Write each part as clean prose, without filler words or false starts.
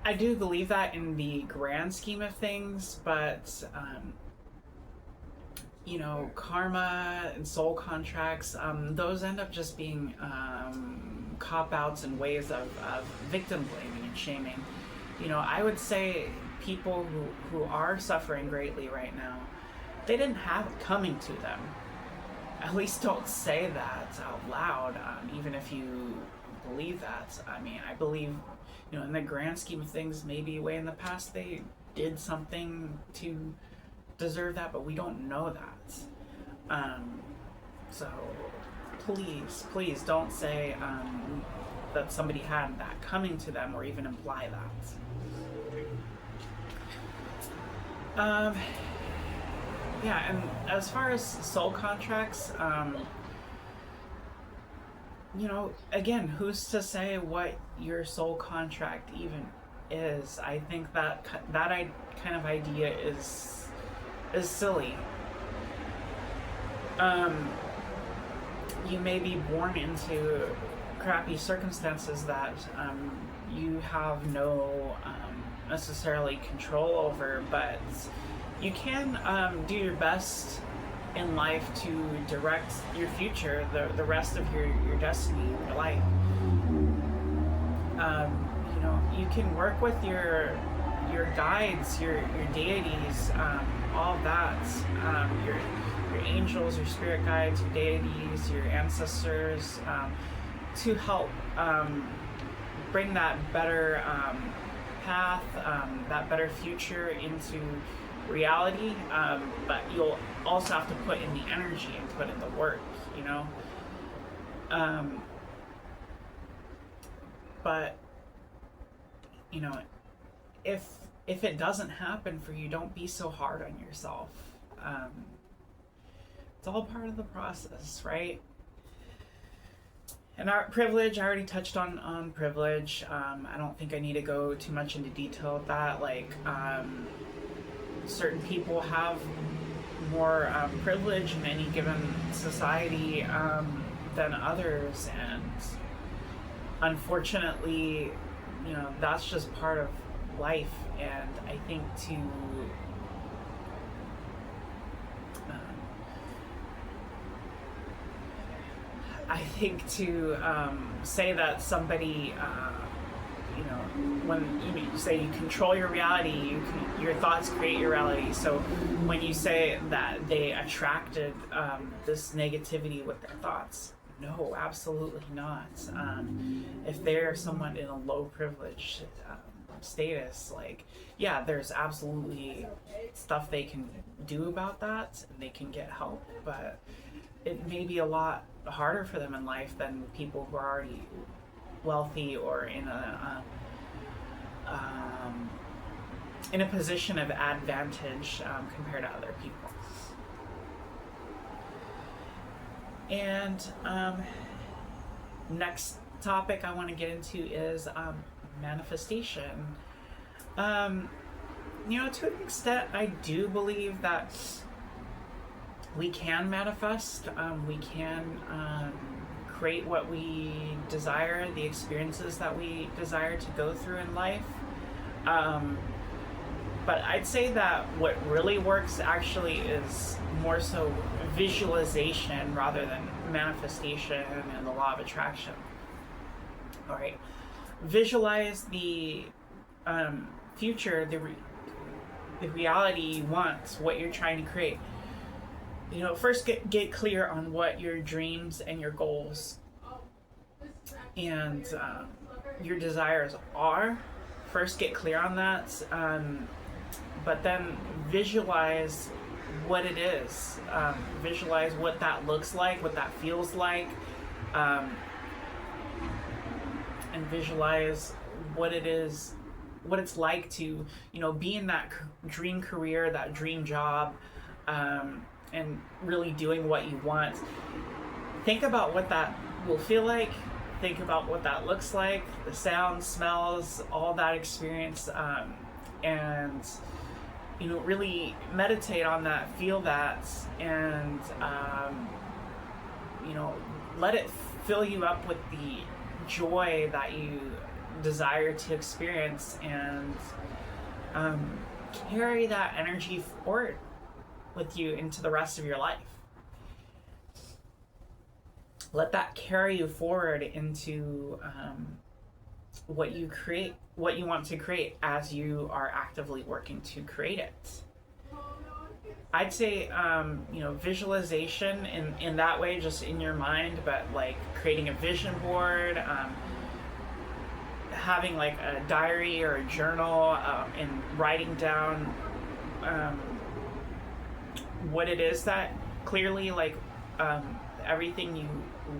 I do believe that in the grand scheme of things, but karma and soul contracts, those end up just being cop outs and ways of victim blaming and shaming. I would say people who are suffering greatly right now, they didn't have it coming to them. At least don't say that out loud, even if you believe that. I mean, I believe, in the grand scheme of things, maybe way in the past they did something to deserve that, but we don't know that. So please don't say that somebody had that coming to them or even imply that. Yeah, and as far as soul contracts, again, who's to say what your soul contract even is? I think that kind of idea is silly. You may be born into crappy circumstances that you have no necessarily control over, but you can do your best in life to direct your future, the rest of your destiny, your life. You can work with your guides, your deities, all of that, your angels, your spirit guides, your deities, your ancestors, to help bring that better path, that better future into reality, but you'll also have to put in the energy and put in the work, but if it doesn't happen for you, don't be so hard on yourself. It's all part of the process, right? And our privilege, I already touched on privilege. I don't think I need to go too much into detail of that. Certain people have more privilege in any given society than others, and unfortunately, that's just part of life. And I think to say that somebody, when you say you control your reality, your thoughts create your reality. So when you say that they attracted this negativity with their thoughts, no, absolutely not. If they're someone in a low privilege status, there's absolutely stuff they can do about that, and they can get help, but it may be a lot harder for them in life than people who are already wealthy or in a position of advantage compared to other people. And next topic I want to get into is manifestation. To an extent, I do believe that we can manifest. We can create what we desire, the experiences that we desire to go through in life. But I'd say that what really works actually is more so visualization rather than manifestation and the law of attraction. All right, visualize the future, the reality you want, what you're trying to create. First get clear on what your dreams and your goals and your desires are. First get clear on that, but then visualize what it is. Visualize what that looks like, what that feels like, and visualize what it is, what it's like to, be in that dream career, that dream job, and really doing what you want. Think about what that will feel like. Think about what that looks like, the sounds, smells, all that experience, and really meditate on that, feel that, and let it fill you up with the joy that you desire to experience, and carry that energy forward with you into the rest of your life. Let that carry you forward into what you create, what you want to create as you are actively working to create it. I'd say, visualization in that way, just in your mind, but like creating a vision board, having like a diary or a journal, and writing down what it is that clearly, like, everything you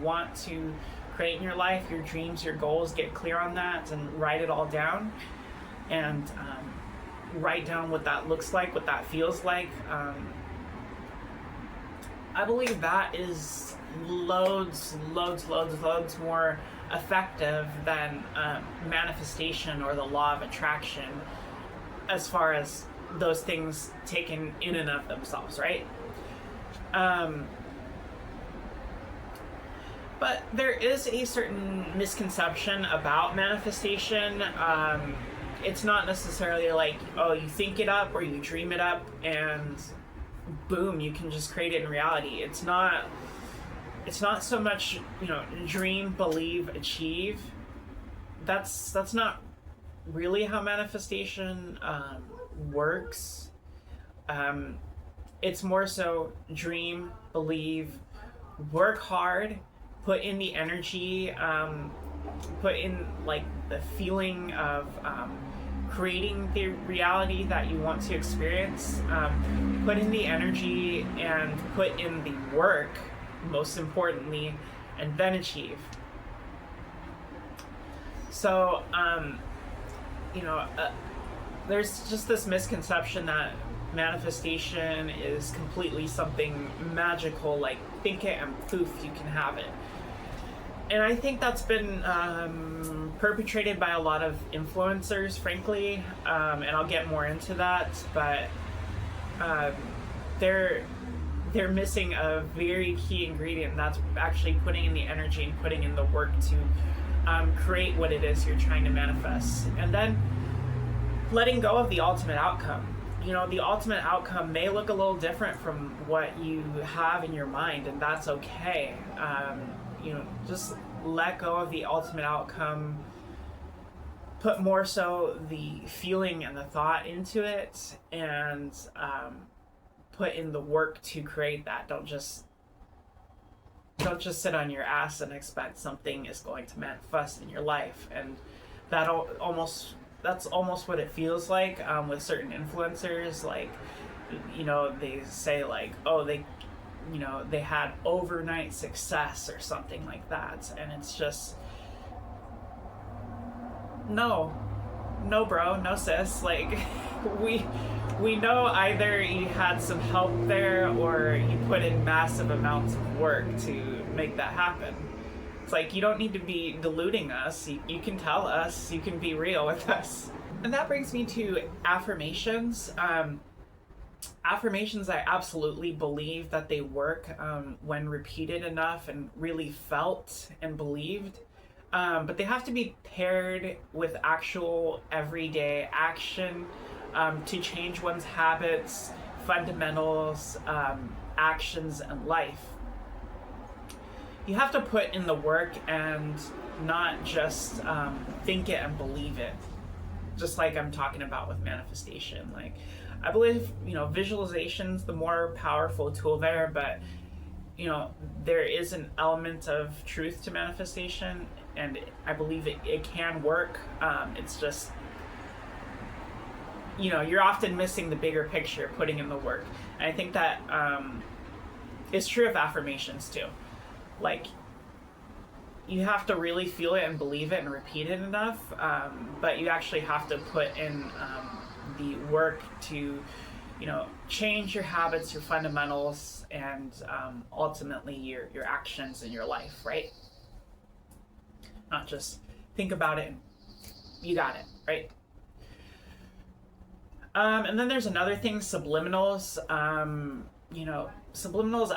want to create in your life, your dreams, your goals, get clear on that and write it all down, and write down what that looks like, what that feels like. I believe that is loads more effective than manifestation or the law of attraction, as far as those things taken in and of themselves, right? But there is a certain misconception about manifestation. It's not necessarily like, oh, you think it up or you dream it up and boom, you can just create it in reality. It's not so much, dream, believe, achieve. That's not really how manifestation works. It's more so dream, believe, work hard, put in the energy, put in like the feeling of creating the reality that you want to experience, put in the energy and put in the work, most importantly, and then achieve. So, there's just this misconception that manifestation is completely something magical, like think it and poof, you can have it. And I think that's been perpetrated by a lot of influencers, frankly, and I'll get more into that, but they're missing a very key ingredient, and that's actually putting in the energy and putting in the work to create what it is you're trying to manifest. And then letting go of the ultimate outcome. The ultimate outcome may look a little different from what you have in your mind, and that's okay. Just let go of the ultimate outcome, put more so the feeling and the thought into it, and put in the work to create that. Don't just sit on your ass and expect something is going to manifest in your life. And that's almost what it feels like with certain influencers. Like, they say like, oh, they had overnight success or something like that, and it's just no bro, no sis. Like, we know either you had some help there or you put in massive amounts of work to make that happen. It's like, you don't need to be deluding us. You can tell us, you can be real with us. And that brings me to affirmations. Affirmations, I absolutely believe that they work when repeated enough and really felt and believed. But they have to be paired with actual everyday action to change one's habits, fundamentals, actions, and life. You have to put in the work and not just think it and believe it. Just like I'm talking about with manifestation. Like, I believe, visualization's the more powerful tool there, but, there is an element of truth to manifestation, and I believe it can work. It's just, you're often missing the bigger picture, putting in the work. And I think that is true of affirmations too. Like, you have to really feel it and believe it and repeat it enough, but you actually have to put in the work to, change your habits, your fundamentals, and ultimately your actions in your life, right? Not just think about it and you got it, right? And then there's another thing, subliminals. Subliminals,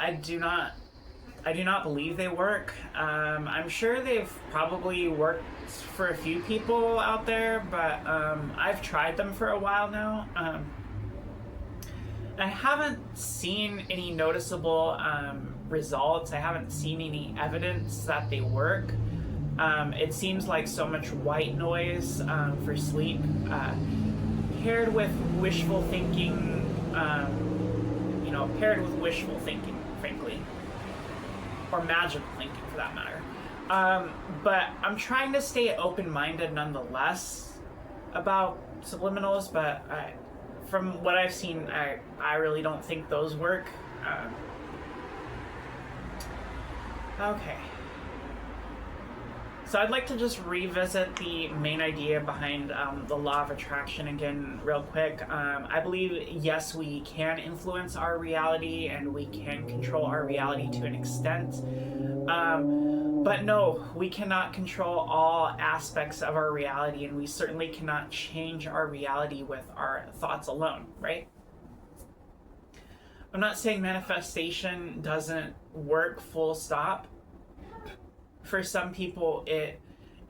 I do not believe they work. I'm sure they've probably worked for a few people out there, but I've tried them for a while now. I haven't seen any noticeable results. I haven't seen any evidence that they work. It seems like so much white noise for sleep, paired with wishful thinking, frankly, or magical thinking for that matter. But I'm trying to stay open-minded nonetheless about subliminals, but from what I've seen, I really don't think those work. Okay. So I'd like to just revisit the main idea behind the law of attraction again real quick. I believe, yes, we can influence our reality and we can control our reality to an extent. But no, we cannot control all aspects of our reality, and we certainly cannot change our reality with our thoughts alone, right? I'm not saying manifestation doesn't work full stop. For some people, it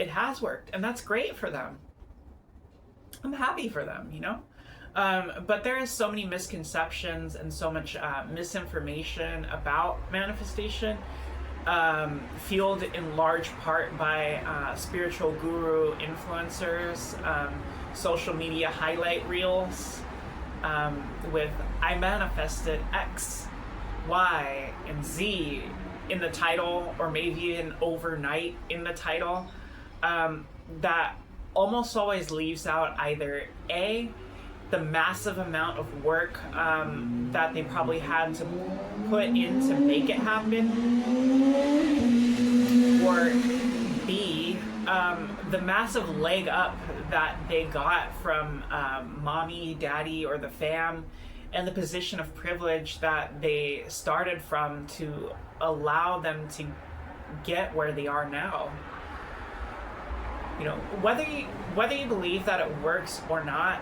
has worked, and that's great for them. I'm happy for them, you know? But there is so many misconceptions and so much misinformation about manifestation, fueled in large part by spiritual guru influencers, social media highlight reels, with I manifested X, Y, and Z in the title, or maybe an overnight in the title, that almost always leaves out either A, the massive amount of work that they probably had to put in to make it happen, or B, the massive leg up that they got from mommy, daddy, or the fam, and the position of privilege that they started from to allow them to get where they are now. You know, whether you believe that it works or not,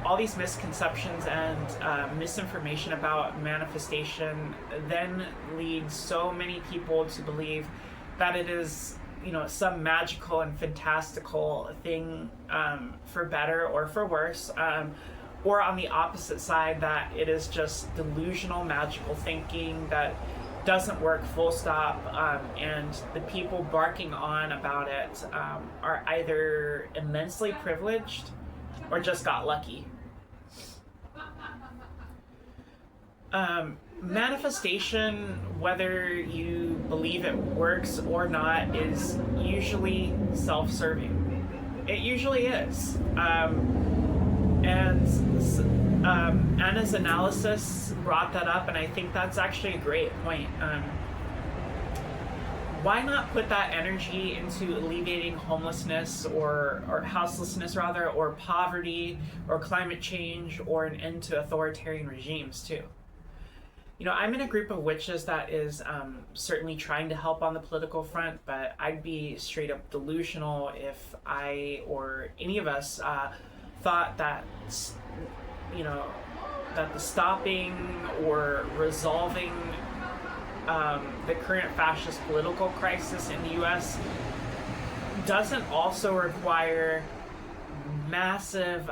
all these misconceptions and misinformation about manifestation then leads so many people to believe that it is, you know, some magical and fantastical thing, for better or for worse, or on the opposite side, that it is just delusional magical thinking that doesn't work full stop, and the people barking on about it are either immensely privileged or just got lucky. Manifestation, whether you believe it works or not, is usually self-serving. It usually is. Anna's analysis brought that up, and I think that's actually a great point. Why not put that energy into alleviating homelessness or houselessness rather, or poverty, or climate change, or an end to authoritarian regimes too? You know, I'm in a group of witches that is certainly trying to help on the political front, but I'd be straight up delusional if I or any of us thought that, you know, that the stopping or resolving the current fascist political crisis in the U.S. doesn't also require massive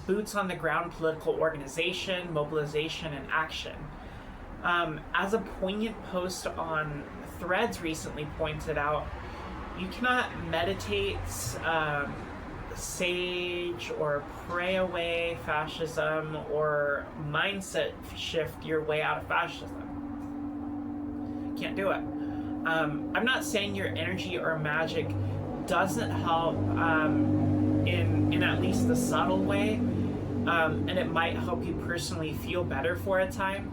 boots on the ground political organization, mobilization, and action. As a poignant post on Threads recently pointed out, you cannot meditate, sage, or pray away fascism, or mindset shift your way out of fascism. Can't do it. I'm not saying your energy or magic doesn't help in at least the subtle way, and it might help you personally feel better for a time.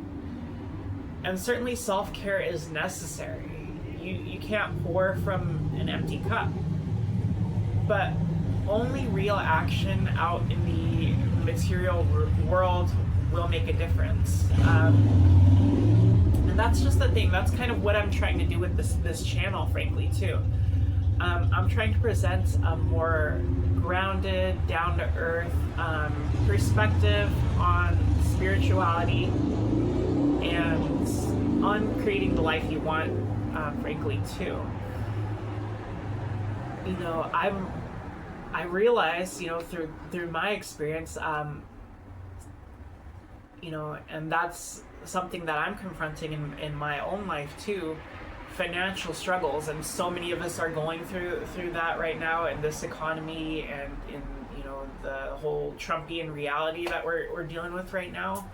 And certainly self-care is necessary. You can't pour from an empty cup. But only real action out in the material world will make a difference. And that's just the thing. That's kind of what I'm trying to do with this channel, frankly, too. I'm trying to present a more grounded, down-to-earth perspective on spirituality and on creating the life you want, frankly, too. You know, I realized, you know, through my experience, you know, and that's something that I'm confronting in my own life too, financial struggles, and so many of us are going through that right now in this economy and in, you know, the whole Trumpian reality that we're dealing with right now.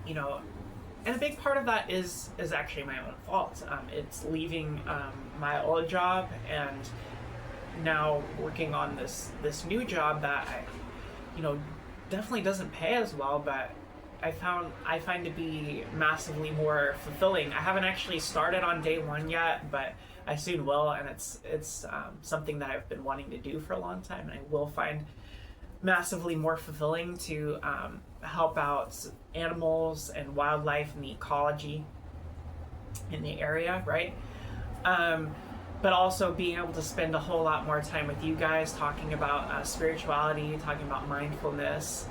You know, and a big part of that is actually my own fault. It's leaving my old job and now working on this new job that you know, definitely doesn't pay as well, but I find to be massively more fulfilling. I haven't actually started on day one yet, but I soon will, and it's something that I've been wanting to do for a long time, and I will find massively more fulfilling to help out animals and wildlife and the ecology in the area, right? But also being able to spend a whole lot more time with you guys talking about spirituality, talking about mindfulness.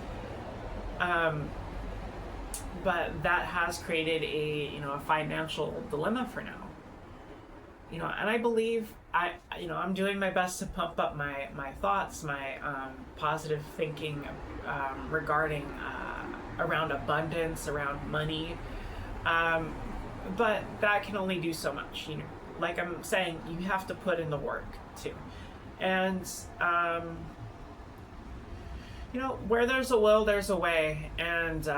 But that has created a financial dilemma for now. You know, and I believe I'm doing my best to pump up my thoughts, my positive thinking regarding around abundance, around money. But that can only do so much. You know, like I'm saying, you have to put in the work too. And you know, where there's a will, there's a way. And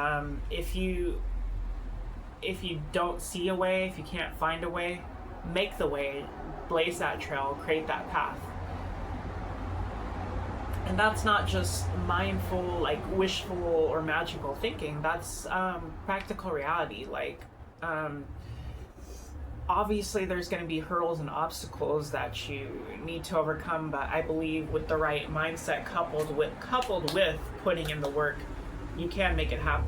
if you don't see a way, if you can't find a way, make the way, blaze that trail, create that path. And that's not just mindful, like wishful or magical thinking. That's practical reality. Like, obviously there's going to be hurdles and obstacles that you need to overcome, but I believe with the right mindset coupled with putting in the work, you can make it happen.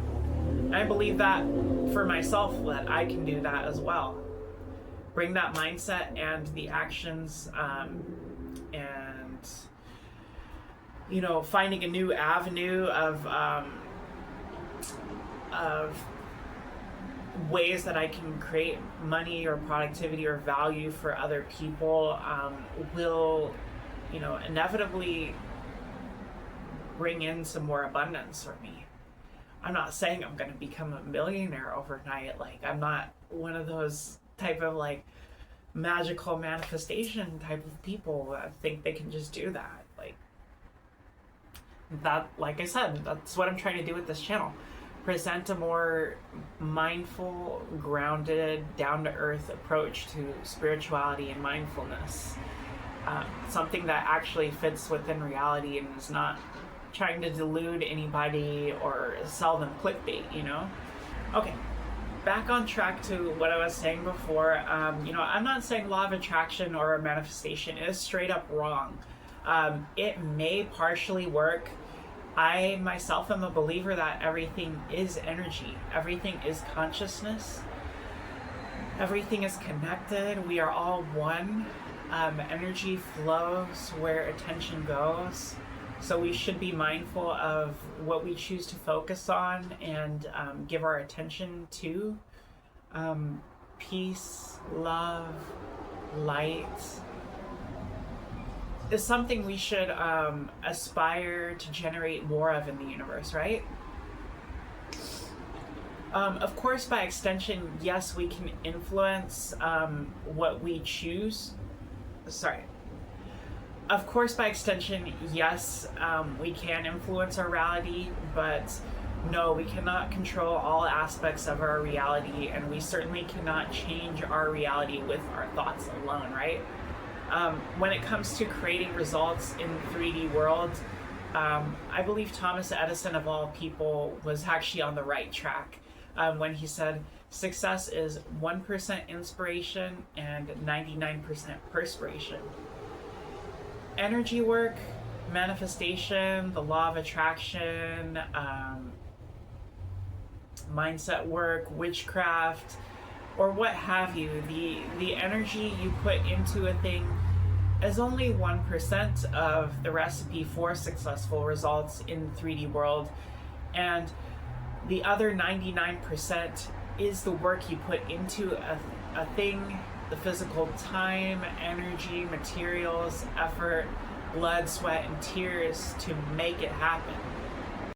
And I believe that for myself, that I can do that as well. Bring that mindset and the actions, and you know, finding a new avenue of ways that I can create money or productivity or value for other people will, you know, inevitably bring in some more abundance for me. I'm not saying I'm going to become a millionaire overnight. Like, I'm not one of those type of like magical manifestation type of people that think they can just do that. Like that, like I said, that's what I'm trying to do with this channel. Present a more mindful, grounded, down-to-earth approach to spirituality and mindfulness. Something that actually fits within reality and is not trying to delude anybody or sell them clickbait, you know? Okay, back on track to what I was saying before. You know, I'm not saying law of attraction or manifestation is straight up wrong. It may partially work. I myself am a believer that everything is energy. Everything is consciousness. Everything is connected. We are all one. Energy flows where attention goes. So we should be mindful of what we choose to focus on and give our attention to. Peace, love, light is something we should aspire to generate more of in the universe, right? Of course, by extension, yes, we can influence what we choose. Of course, by extension, yes, we can influence our reality, but no, we cannot control all aspects of our reality, and we certainly cannot change our reality with our thoughts alone, right? When it comes to creating results in the 3D world, I believe Thomas Edison, of all people, was actually on the right track when he said, success is 1% inspiration and 99% perspiration. Energy work, manifestation, the law of attraction, mindset work, witchcraft, or what have you, the energy you put into a thing is only 1% of the recipe for successful results in the 3D world. And The other 99% is the work you put into a thing, the physical time, energy, materials, effort, blood, sweat, and tears to make it happen.